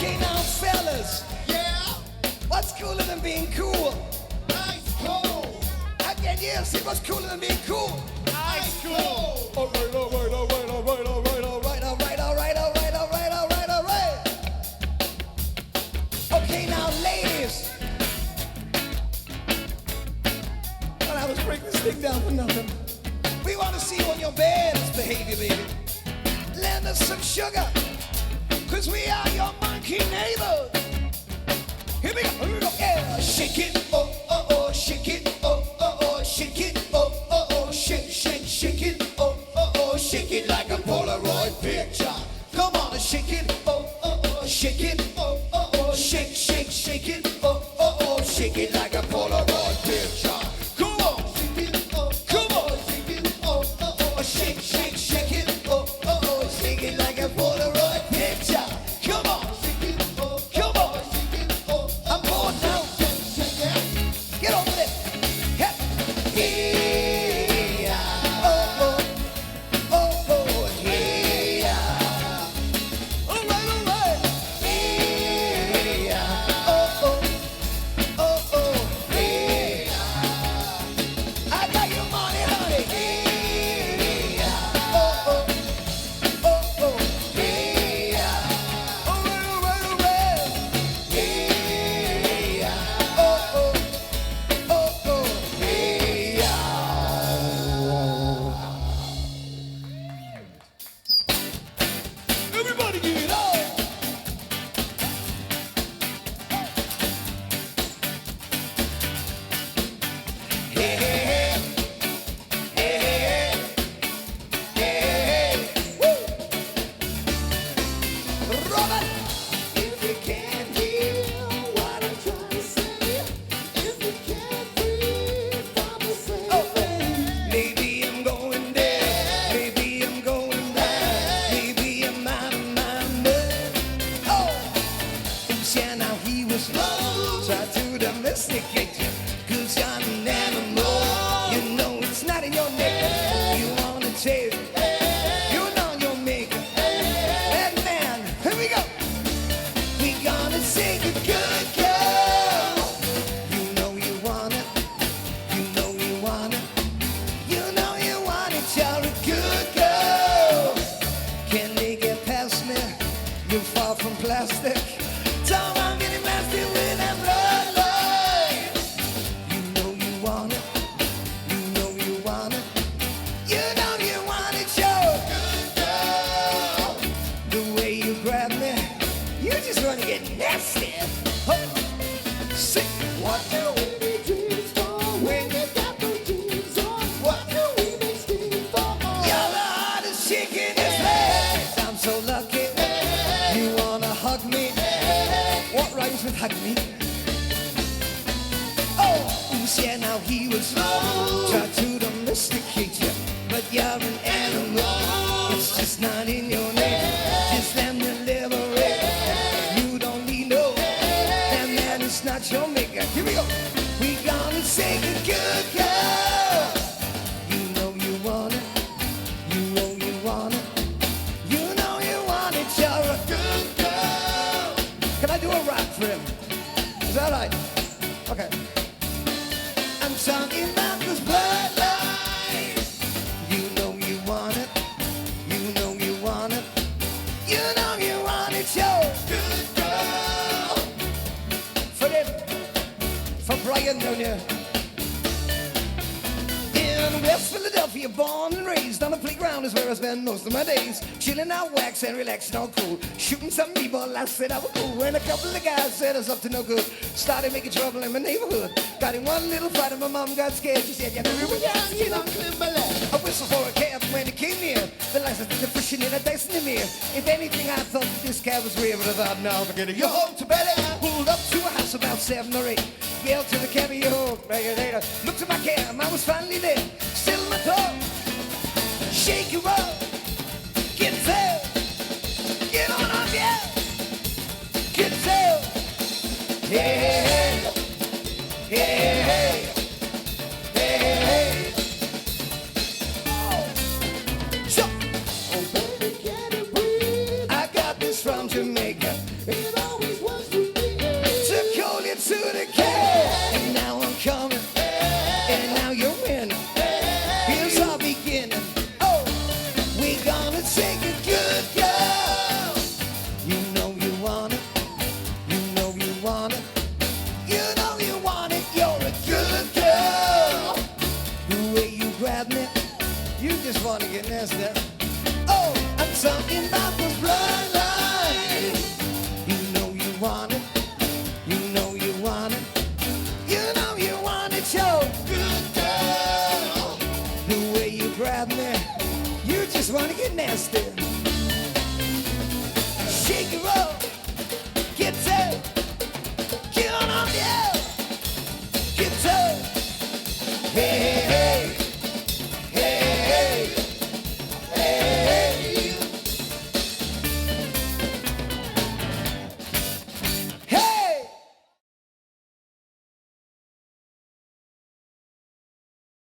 Okay, now fellas, Yeah, what's cooler than being cool? ice cold, Again, yeah, see what's cooler than being cool? ice cold. All right, all right, all right, all right, all right, all right, all right, all right, all right, all right, all right, all right. Okay, now ladies. Well, I was breaking this thing down for nothing. We want to see you on your best behavior, baby. Lend us some sugar, 'cause we are your monkey neighbors. Here we go, yeah. Shake it, oh, oh, oh, shake it, oh, oh, oh, shake it, oh, oh, oh, shake, shake, shake it, oh, oh, oh, shake it like a Polaroid picture. Come on and shake it, oh, oh, oh, shake it, oh, oh, oh, shake, shake, shake it, oh, oh, oh, shake it like a Polaroid picture. Come on, shake it, oh, come on, shake it, oh, oh, oh, shake, shake, shake it, oh, oh, oh, shake it like a Polaroid picture. Come on, shake it, oh, come on, shake it, oh, I'm bored now. Get over there. Yeah. Yeah. Oh, oh, oh, oh, yeah. All right, all right. Yeah. Oh, oh, oh, oh, yeah. I got your money, honey. Yeah. Oh, oh, oh, oh, yeah. All right, all right, all right. Yeah. Oh, oh, oh, oh, yeah. Everybody get up. Hey, hey, hey. Hey, hey, hey. Woo. Robert. If you can't hear what I'm trying to say, if you can't breathe from the same, maybe I'm going dead, maybe I'm going blind, maybe I'm out of my mind. Oh, yeah, now he was low, tried to domesticate you, 'cause you're an animal. You know it's not in your nature. You wanna taste it, you know you'll make it. And man, here we go. We gonna sing a good girl. You know you want it. You know you want it. You know you want it. You're a good girl. Can they get past me? You're far from plastic. Don't want getting nasty with that bloodline. You know you want it. You know you want it. You know you want it. You're a good girl. The way you grab me, you just wanna get nasty. Oh. Sing. What do we need dreams for when you got those jeans on? What do we need steam for? You're the hottest chick in this place. I'm so lucky. You wanna hug me? What rhymes with hug me? Oh, yeah, now he was low. Tried to domesticate you, but you're an animal. It's just not in your name. Just let me liberate. You don't need no, and man, it's not your maker. Here we go. We gonna sing a good girl. You know you want it. You know you want it. You know you want it. You're a good girl. Can I do a rap for him? Is that right? Okay. I'm talking about this bloodline. You know you want it. You know you want it. You know you want it. You're a good girl. For them. For Brian down here. In West Philadelphia, born and raised on the playground is where I spend most of my days. Chilling out, wax and relaxing, all cool. Shooting some people, I said I was cool. When a couple of guys said I was up to no good, started making trouble in my neighborhood. Got in one little fight and my mom got scared. She said, "You remember you know, I whistled for a cab when it came near. The license was pushing in a dice in the mirror. If anything, I thought that this cab was real, but I thought, no, forget it. You're home to bed. Pulled up to a house about 7 or 8. Yelled to the cabbie, yo, regulator. Looked at my cab, I was finally there. Still in my thought. Shake you up. Get there. Get on up, yeah. Get there. Hey, hey, hey, hey, hey, hey. Oh, baby, can you breathe? I got this from Jamaica.